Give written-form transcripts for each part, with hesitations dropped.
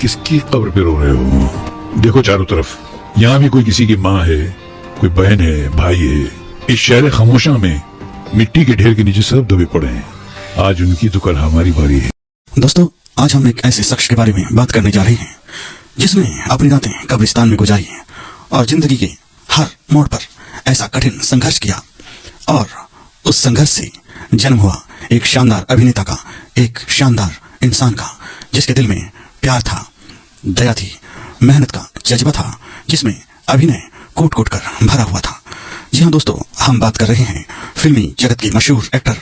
किसकी कब्र पे रो रहे हो? देखो चारों तरफ, यहाँ भी कोई किसी की माँ है, कोई बहन है, भाई है। इस शहर खामोशा में मिट्टी के ढेर के नीचे सब दबे पड़े हैं। आज उनकी तो कल हमारी बारी है। दोस्तों, आज हम एक ऐसे शख्स के बारे में बात करने जा रहे हैं जिसने अपनी रातें कब्रिस्तान में गुजारी हैं और जिंदगी के हर मोड़ पर ऐसा कठिन संघर्ष किया और उस संघर्ष से जन्म हुआ एक शानदार अभिनेता का, एक शानदार इंसान का, जिसके दिल में प्यार था, दया थी, मेहनत का जज्बा था, जिसमें अभिनय कूट कूट कर भरा हुआ था। जी हाँ दोस्तों, हम बात कर रहे हैं फिल्मी जगत के मशहूर एक्टर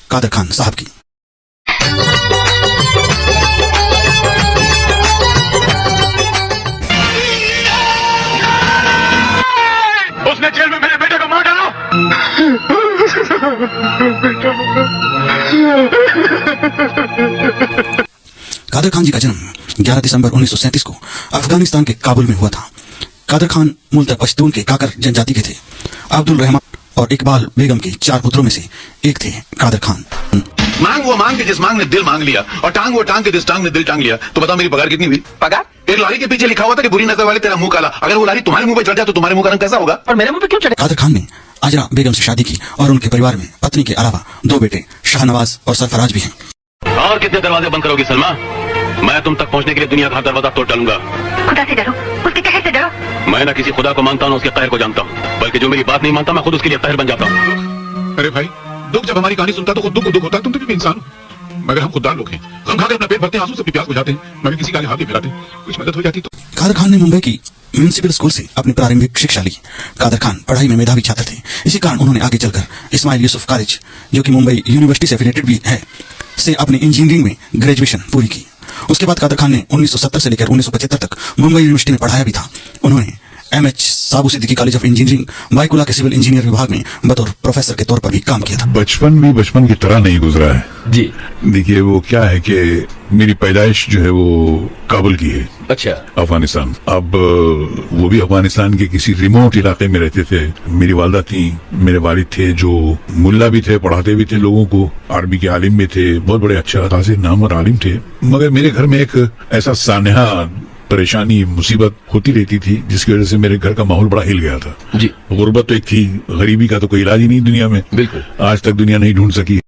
कादर खान साहब की। उसने जेल में मेरे बेटे को मार डाला। कादर खान जी का जन्म 11 दिसंबर 1937 को अफगानिस्तान के काबुल में हुआ था। कादर खान मूलतः पश्तून के काकर जनजाति के थे। अब्दुल रहमान और इकबाल बेगम के 4 पुत्रों में से एक थे कादर खान। मांग वो मांग के जिस मांग ने दिल मांग लिया और टांग वो टांग के जिस टांग ने दिल टांग लिया। तो बताओ मेरी पगार कितनी हुई? पगार? एक लॉरी के पीछे लिखा हुआ था कि बुरी नजर वाले तेरा मुंह काला। अगर वो लॉरी तुम्हारे मुंह पे चढ़ जाए तो तुम्हारे मुंह का रंग कैसा होगा? और मेरे मुंह पे क्यों चढ़े? कादर खान ने आजरा बेगम से शादी की और उनके परिवार में पत्नी के अलावा 2 बेटे शाहनवाज और सरफराज भी हैं। और कितने दरवाजे बंद करोगी सलमा? मैं तुम तक पहुंचने के लिए दुनिया का दरवाजा तोड़ डालूंगा। खुदा से डरो, उसके कहर से डरो। मैं ना किसी खुदा को मानता हूँ, ना उसके कहर को जानता हूँ, बल्कि जो मेरी बात नहीं मानता मैं खुद उसके लिए कहर बन जाता हूँ। अरे भाई, दुख जब हमारी कहानी सुनता तो खुद दुख को दुख होता। तुम तो भी इंसान हो, मगर हम खुददार लोग हैं। हम खाकर अपना पेट भरते हैं, आंसू से अपनी प्यास बुझाते हैं, मगर किसी का आगे हाथ नहीं फैलाते। कुछ मदद हो जाती तो। कादर खान ने मुंबई की म्यूनिसिपल स्कूल से अपनी प्रारंभिक शिक्षा ली। कादर खान पढ़ाई में मेधावी छात्र थे। इसी कारण उन्होंने आगे चलकर इस्माइल यूसुफ कॉलेज, जो कि मुंबई यूनिवर्सिटी से एफिलिएटेड भी है, से अपनी इंजीनियरिंग में ग्रेजुएशन पूरी की। उसके बाद कादर खान ने 1970 से लेकर 1975 तक मुंबई यूनिवर्सिटी में पढ़ाया भी था। उन्होंने MH Sabu Siddiqui college of engineering Byculla के सिविल इंजीनियर विभाग में बतौर प्रोफेसर के तौर पर भी काम किया था। बचपन भी बचपन की तरह नहीं गुजरा है जी। देखिए, वो क्या है कि मेरी पैदाइश जो है वो काबुल की है, अच्छा। अफगानिस्तान। अब वो भी अफगानिस्तान के किसी रिमोट इलाके में रहते थे। मेरी वालदा थी, मेरे वालिद थे जो मुल्ला भी थे, पढ़ाते भी थे लोगों को, आरबी के आलिम भी थे, बहुत बड़े अच्छा खासे नाम और आलिम थे। मगर मेरे घर में एक ऐसा सानहा परेशानी, मुसीबत होती रहती थी जिसकी वजह से मेरे घर का माहौल बड़ा हिल गया था। जी। गुर्बत तो एक थी, गरीबी का तो कोई इलाज ही नहीं दुनिया में। बिल्कुल। आज तक दुनिया नहीं ढूंढ सकी।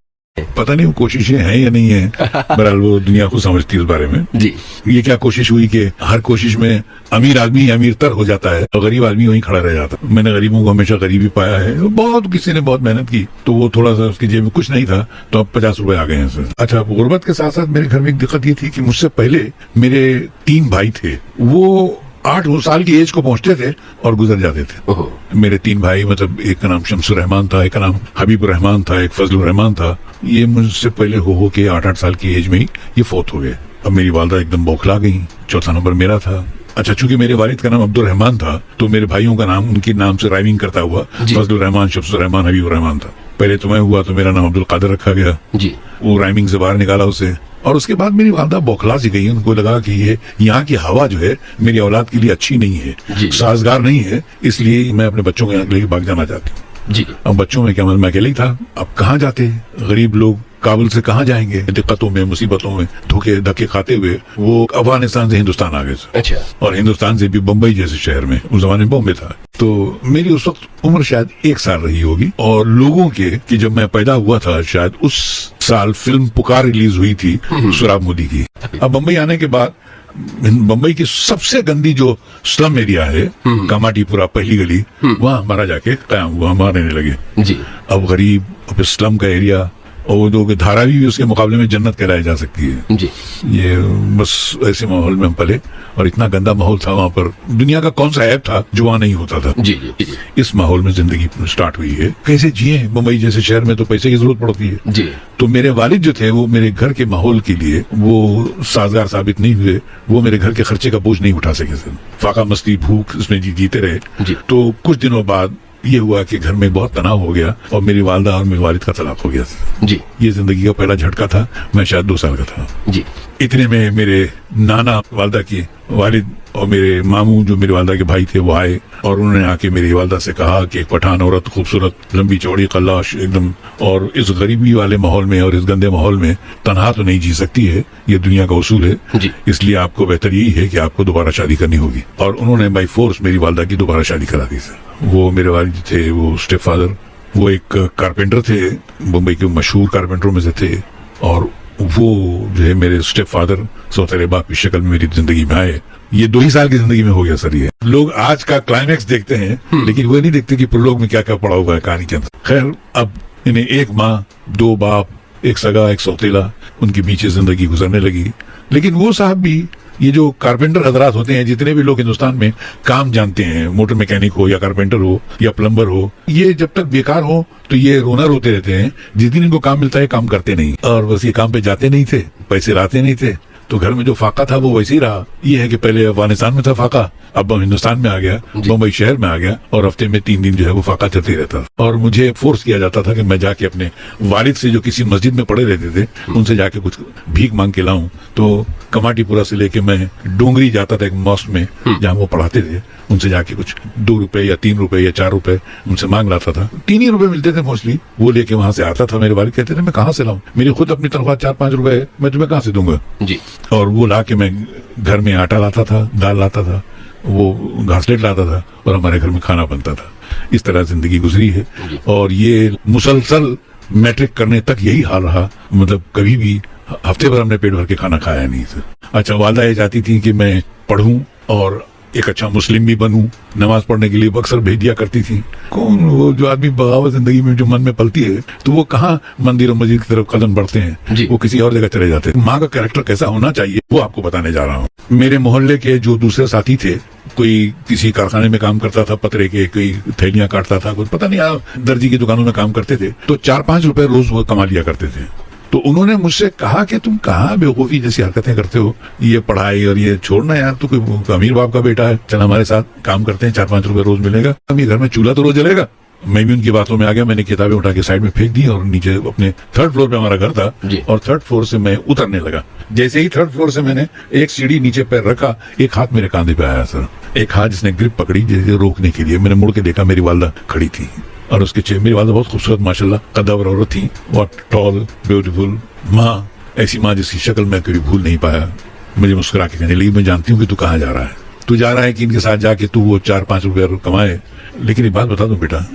पता नहीं वो कोशिशें हैं या नहीं है, बहरहाल वो दुनिया को समझती है उस बारे में। जी। ये क्या कोशिश हुई कि हर कोशिश में अमीर आदमी अमीर तर हो जाता है और गरीब आदमी वहीं खड़ा रह जाता। मैंने गरीबों को हमेशा गरीबी पाया है। बहुत किसी ने बहुत मेहनत की तो वो थोड़ा सा उसकी जेब में कुछ नहीं था तो अब 50 रुपए आ गए हैं सर। अच्छा, गुर्बत के साथ साथ मेरे घर में एक दिक्कत ये थी कि मुझसे पहले मेरे 3 भाई थे। वो 8 साल की एज को पहुंचते थे और गुजर जाते थे। मेरे 3 भाई, मतलब एक का नाम शमसुर रहमान था, एक का नाम हबीबुर रहमान था, एक फजलुर रहमान था। ये मुझसे पहले हो के 8 साल की एज में ही ये फौत हो गए। अब मेरी वालदा एकदम बौखला गई। चौथा नंबर मेरा था। अच्छा, चूंकि मेरे वालिद का नाम अब्दुल रहमान था तो मेरे भाइयों का नाम उनके नाम से राइमिंग करता हुआ फजलुर रहमान, शमसुर रहमान, हबीबुर रहमान था। पहले तो मैं हुआ तो मेरा नाम अब्दुल कादिर रखा गया। जी। वो राइमिंग से बाहर निकाला उसे। और उसके बाद मेरी वालदा बौखला सी गई। उनको लगा कि ये यहाँ की हवा जो है मेरी औलाद के लिए अच्छी नहीं है, साजगार नहीं है, इसलिए मैं अपने बच्चों को यहाँ लेके भाग जाना चाहती हूँ। जी। अब बच्चों में क्या, मतलब मैं अकेले ही था। अब कहाँ जाते गरीब लोग, काबुल से कहाँ जाएंगे? दिक्कतों में, मुसीबतों में धोखे धक्के खाते हुए वो अफगानिस्तान से हिंदुस्तान आ गए सर। अच्छा। और हिंदुस्तान से भी बम्बई जैसे शहर में, उस जमाने में बॉम्बे था। तो मेरी उस वक्त उम्र शायद 1 साल रही होगी। और लोगों के कि जब मैं पैदा हुआ था शायद उस साल फिल्म पुकार रिलीज हुई थी सुराब मोदी की। अब बम्बई आने के बाद बम्बई की सबसे गंदी जो स्लम एरिया है, कामाटीपुरा पहली गली, वहाँ हमारा जाके कायम हुआ, हम रहने लगे। जी। अब गरीब, अब स्लम का एरिया, और वो जो धारावी भी उसके मुकाबले में जन्नत कहलाई जा सकती है। जी। ये बस ऐसे माहौल में हम पले और इतना गंदा माहौल था वहाँ पर। दुनिया का कौन सा ऐप था जो वहाँ नहीं होता था। जी जी जी। इस माहौल में जिंदगी स्टार्ट हुई है। कैसे जिए? मुंबई जैसे शहर में तो पैसे की जरूरत पड़ती है। जी। तो मेरे वालिद जो थे वो मेरे घर के माहौल के लिए वो साजगार साबित नहीं हुए। वो मेरे घर के खर्चे का बोझ नहीं उठा सके सर। फाका मस्ती, भूख, इसमें जीते रहे। तो कुछ दिनों बाद ये हुआ कि घर में बहुत तनाव हो गया और मेरी वालदा और मेरे वालिद का तलाक हो गया। जी। ये जिंदगी का पहला झटका था। मैं शायद 2 साल का था। जी। इतने में मेरे नाना वालदा की वालिद और मेरे मामू जो मेरी वालदा के भाई थे वो आए और उन्होंने आके मेरी वालदा से कहा कि एक पठान औरत खूबसूरत लंबी चौड़ी कल्लाश एकदम और इस गरीबी वाले माहौल में और इस गंदे माहौल में तनहा तो नहीं जी सकती है, ये दुनिया का उसूल है। जी। इसलिए आपको बेहतर यही है कि आपको दोबारा शादी करनी होगी। और उन्होंने बाई फोर्स मेरी वालदा की दोबारा शादी करा दी सर। वो मेरे वालिद थे, वो स्टेप फादर, वो एक कारपेंटर थे, मुंबई के मशहूर कारपेंटरों में से थे। और वो जो है मेरे स्टेप फादर सौतेले बाप की शक्ल में मेरी जिंदगी में आए। ये 2 ही साल की जिंदगी में हो गया सर। ये लोग आज का क्लाइमैक्स देखते हैं लेकिन वो नहीं देखते कि प्रोलोग में क्या क्या पड़ा हुआ है कहानी के अंदर। खैर, अब इन्हें एक माँ, 2 बाप, एक सगा, एक सौतेला, उनके बीच जिंदगी गुजरने लगी। लेकिन वो साहब भी, ये जो कारपेंटर हजरात होते हैं, जितने भी लोग हिंदुस्तान में काम जानते हैं, मोटर मैकेनिक हो या कारपेंटर हो या प्लम्बर हो, ये जब तक बेकार हो तो ये रोना रोते रहते हैं। जिस दिन इनको काम मिलता है काम करते नहीं, और बस ये काम पे जाते नहीं थे, पैसे लाते नहीं थे, तो घर में जो फाका था वो वैसे ही रहा। ये है कि पहले अफगानिस्तान में था फाका, अब हिंदुस्तान में आ गया, मुंबई शहर में आ गया, और हफ्ते में 3 दिन जो है वो फाका चलते रहता था। और मुझे फोर्स किया जाता था कि मैं जाके अपने वालिद से जो किसी मस्जिद में पढ़े रहते थे उनसे जाके कुछ भीख मांग के लाऊं। तो कमाटीपुरा से लेके मैं डोंगरी जाता था एक मॉस्क में जहाँ वो पढ़ाते थे, उनसे जाके कुछ 2 रुपए या 3 रुपए या 4 रुपए उनसे मांग लाता था। 3 ही रुपए मिलते थे मोस्टली, वो लेके वहां से आता था। मेरे वालिद कहते थे मैं कहाँ से लाऊं, मेरी खुद अपनी तनख्वाह 4-5 रुपए है, मैं तुम्हें कहाँ से दूंगा जी। और वो ला के मैं घर में आटा लाता था, दाल लाता था, वो घासलेट लाता था और हमारे घर में खाना बनता था। इस तरह जिंदगी गुजरी है। और ये मुसलसल मैट्रिक करने तक यही हाल रहा। मतलब कभी भी हफ्ते भर हमने पेट भर के खाना खाया नहीं सर। अच्छा, वालदा ये चाहती थी कि मैं पढ़ूं और एक अच्छा मुस्लिम भी बनूं, नमाज पढ़ने के लिए अक्सर भेज दिया करती थी। कौन वो जो आदमी बगावत जिंदगी में जो मन में पलती है तो वो कहाँ मंदिर और मस्जिद की तरफ कदम बढ़ते हैं, वो किसी और जगह चले जाते हैं। माँ का कैरेक्टर कैसा होना चाहिए वो आपको बताने जा रहा हूँ। मेरे मोहल्ले के जो दूसरे साथी थे, कोई किसी कारखाने में काम करता था पतरे के, कोई थैलियां काटता था, कुछ पता नहीं, दर्जी की दुकानों में काम करते थे, तो 4-5 रुपए रोज वो कमा लिया करते थे। तो उन्होंने मुझसे कहा कि तुम कहाँ बेवकूफी जैसी हरकतें करते हो, ये पढ़ाई और ये छोड़ना यार, तो कोई अमीर बाप का बेटा है, चल हमारे साथ काम करते हैं, 4-5 रुपए रोज मिलेगा, हम ये घर में चूल्हा तो रोज जलेगा। मैं भी उनकी बातों में आ गया, मैंने किताबें उठा के साइड में फेंक दी और नीचे अपने 3rd फ्लोर पे हमारा घर था, और 3rd फ्लोर से मैं उतरने लगा। जैसे ही 3rd फ्लोर से मैंने एक सीढ़ी नीचे पैर रखा, एक हाथ मेरे कांधे पे आया सर, एक हाथ जिसने ग्रिप पकड़ी जैसे रोकने के लिए। मैंने मुड़ के देखा, मेरी वालदा खड़ी थी और उसके मेरी वालदा बहुत खूबसूरत माशाल्लाह कद्दावर औरत थी, बहुत टॉल ब्यूटीफुल माँ, ऐसी माँ जिसकी शक्ल मैं कभी भूल नहीं पाया। मुझे मुस्कुरा के कहने लगी, मैं जानती हूँ कि तू कहाँ जा रहा है, तू जा रहा है कि इनके साथ जाके तू वो 4-5 रुपए कमाए, लेकिन एक बात बता दूं बेटा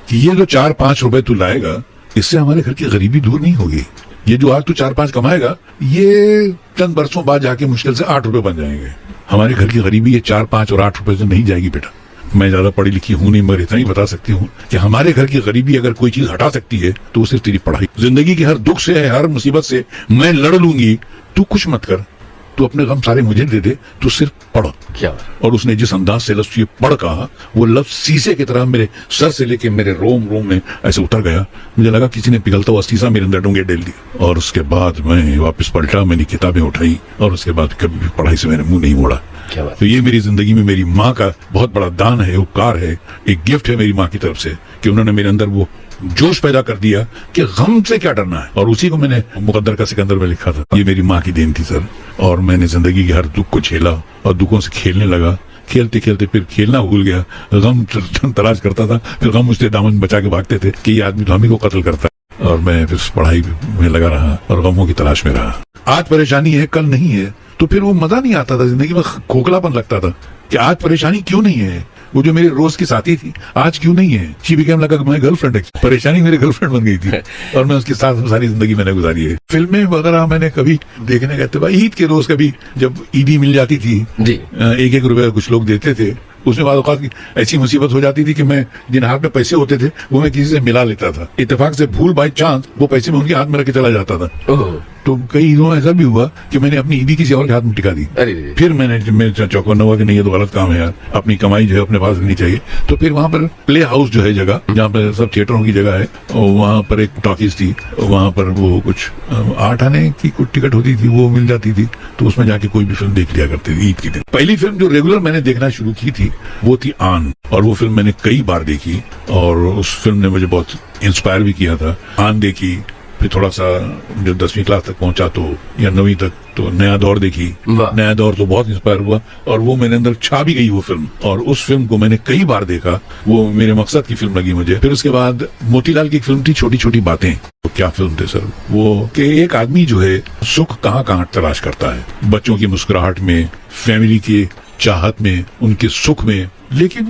कि ये जो 4-5 रुपए तू लाएगा, इससे हमारे घर की गरीबी दूर नहीं होगी। ये जो आज तू 4-5 कमाएगा, ये चंद बरसों बाद जाके मुश्किल से 8 रुपए बन जाएंगे। हमारे घर की गरीबी ये 4-5 और 8 रुपए से नहीं जाएगी बेटा। मैं ज्यादा पढ़ी लिखी हूं नहीं, मगर इतना ही बता सकती हूँ कि हमारे घर की गरीबी अगर कोई चीज हटा सकती है तो वो सिर्फ तेरी पढ़ाई। जिंदगी के हर दुख से, हर मुसीबत से मैं लड़ लूंगी, तू कुछ मत कर, तू अपने गम सारे मुझे दे दे, तू सिर्फ पढ़। क्या? और उसने जिस अंदाज से लफ्ज ये पढ़ कहा, वो लफ्ज शीशे की तरह मेरे सर से लेके मेरे रोम रोम में ऐसे उतर गया। मुझे लगा किसी ने पिघलता हुआ शीशा मेरे अंदर डूंगे डाल दिया। और उसके बाद मैं वापस पलटा, मैंने किताबें उठाई और उसके बाद कभी भी पढ़ाई से मैंने मुंह नहीं मोड़ा। तो ये मेरी जिंदगी में मेरी माँ का बहुत बड़ा दान है, उपकार है, एक गिफ्ट है मेरी माँ की तरफ से कि उन्होंने मेरे अंदर वो जोश पैदा कर दिया कि गम से क्या डरना है। और उसी को मैंने मुकद्दर का सिकंदर में लिखा था। ये मेरी माँ की देन थी सर। और मैंने जिंदगी के हर दुख को झेला और दुखों से खेलने लगा। खेलते खेलते फिर खेलना भूल गया, गम तलाश करता था, फिर गम उससे दामन बचा के भागते थे कि ये आदमी तो हम ही को कत्ल करता है। और मैं फिर पढ़ाई में लगा रहा और गमों की तलाश में रहा। आज परेशानी है, कल नहीं है, तो फिर वो मजा नहीं आता था जिंदगी में, खोखलापन लगता था कि आज परेशानी क्यों नहीं है। वो जो मेरे रोज की साथी थी आज क्यों नहीं है। She became like my girlfriend. परेशानी मेरी गर्लफ्रेंड बन गई थी और मैं उसके साथ सारी जिंदगी मैंने गुजारी है। फिल्में वगैरह मैंने कभी देखने गए थे, ईद के रोज कभी जब ईदी मिल जाती थी, 1-1 रुपए कुछ लोग देते थे, उसमें बाद औकात ऐसी मुसीबत हो जाती थी कि मैं जिन हाथ में पैसे होते थे वो मैं किसी से मिला लेता था। इत्तेफाक से भूल बाई चांस वो पैसे मैं उनके हाथ में रख के चला जाता था। तो कई ईदों ऐसा भी हुआ कि मैंने अपनी ईदी किसी और के हाथ में टिका दी। फिर मैंने चौकन्ना हुआ कि नहीं ये तो गलत काम है यार, अपनी कमाई जो है अपने पास रखनी चाहिए। तो फिर वहां पर प्ले हाउस जो है जगह जहाँ पर सब थिएटरों की जगह है, और वहां पर एक टॉकीज थी, वहां पर वो कुछ 8 आने की कुछ टिकट होती थी, वो मिल जाती थी, तो उसमें जाके कोई भी फिल्म देख लिया करते थे ईद के दिन। पहली फिल्म जो रेगुलर मैंने देखना शुरू की थी वो थी आन, और वो फिल्म मैंने कई बार देखी और उस फिल्म ने मुझे बहुत इंस्पायर भी किया था। आन देखी, फिर थोड़ा सा जब 10वीं क्लास तक पहुंचा तो या 9वीं तक तो नया दौर देखी। वाह। नया दौर तो बहुत इंस्पायर हुआ और वो मेरे अंदर छा भी गई वो फिल्म, और उस फिल्म को मैंने कई बार देखा। वो मेरे मकसद की फिल्म लगी मुझे। फिर उसके बाद मोतीलाल की एक फिल्म थी छोटी छोटी बातें। तो क्या फिल्म थी सर वो, कि एक आदमी जो है सुख कहाँ कहाँ तलाश करता है, बच्चों की मुस्कुराहट में, फैमिली की चाहत में, उनके सुख में, लेकिन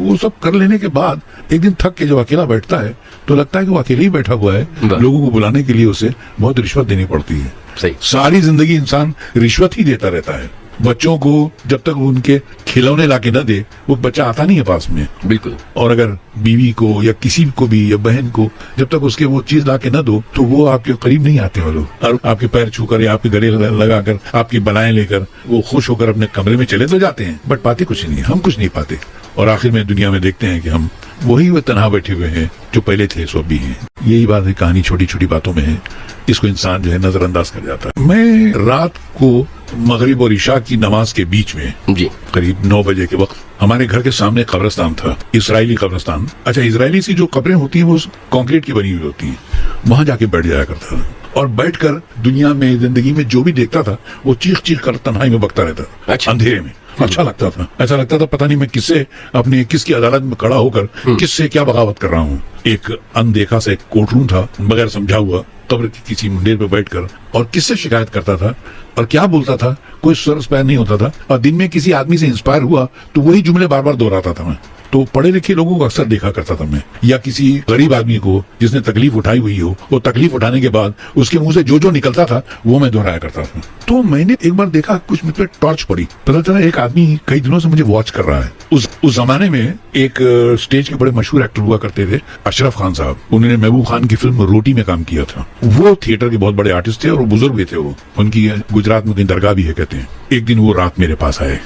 वो सब कर लेने के बाद एक दिन थक के जब अकेला बैठता है तो लगता है कि वो अकेले ही बैठा हुआ है। वाह। लोगों को बुलाने के लिए उसे बहुत रिश्वत देनी पड़ती है। सही। सारी जिंदगी इंसान रिश्वत ही देता रहता है। बच्चों को जब तक उनके खिलौने लाके न दे वो बच्चा आता नहीं है पास में। बिल्कुल। और अगर बीवी को या किसी को भी या बहन को जब तक उसके वो चीज लाके न दो तो वो आपके करीब नहीं आते वो लोग। और आपके पैर छूकर या आपके गले लगाकर आपकी बलाएं लेकर वो खुश होकर अपने कमरे में चले तो जाते हैं, बट पाते कुछ नहीं, हम कुछ नहीं पाते। और आखिर में दुनिया में देखते हैं कि हम वही वो तनहा बैठे हुए हैं जो पहले थे सो भी हैं। यही बात है, कहानी छोटी छोटी बातों में है, इसको इंसान जो है नजरअंदाज कर जाता है। मैं रात को मगरिब और इशा की नमाज के बीच में जी। करीब 9 बजे के वक्त हमारे घर के सामने कब्रिस्तान था, इसराइली कब्रिस्तान। अच्छा, इसराइली सी जो कब्रें होती हैं वो कंक्रीट की बनी हुई होती हैं, वहां जाके बैठ जाया करता था और बैठकर दुनिया में जिंदगी में जो भी देखता था वो चीख चीख कर तन्हाई में बकता रहता था। अच्छा। अंधेरे में अच्छा लगता था, ऐसा लगता था पता नहीं मैं किसकी अदालत में खड़ा होकर किससे क्या बगावत कर रहा हूँ। एक अनदेखा सा एक कोर्ट रूम था, बगैर समझा हुआ, कब्र की किसी मुंडेर पे बैठकर और किससे शिकायत करता था और क्या बोलता था, कोई स्वर पैर नहीं होता था। और दिन में किसी आदमी से इंस्पायर हुआ तो वही जुमले बार बार दोहराता था मैं। तो पढ़े लिखे लोगों को अक्सर देखा करता था मैं, या किसी गरीब आदमी को जिसने तकलीफ उठाई हुई हो, वो तकलीफ उठाने के बाद उसके मुंह से जो जो निकलता था वो मैं दोहराया करता था। तो मैंने एक बार देखा, कुछ मुझ पर टॉर्च पड़ी, पता चला एक आदमी कई दिनों से मुझे वॉच कर रहा है। उस जमाने में एक स्टेज के बड़े मशहूर एक्टर हुआ करते थे, अशरफ खान साहब। उन्होंने महबूब खान की फिल्म रोटी में काम किया था। वो थिएटर के बहुत बड़े आर्टिस्ट थे और बुजुर्ग भी थे। वो उनकी गुजरात में कहीं दरगाह भी है कहते हैं। एक दिन वो रात मेरे पास आए।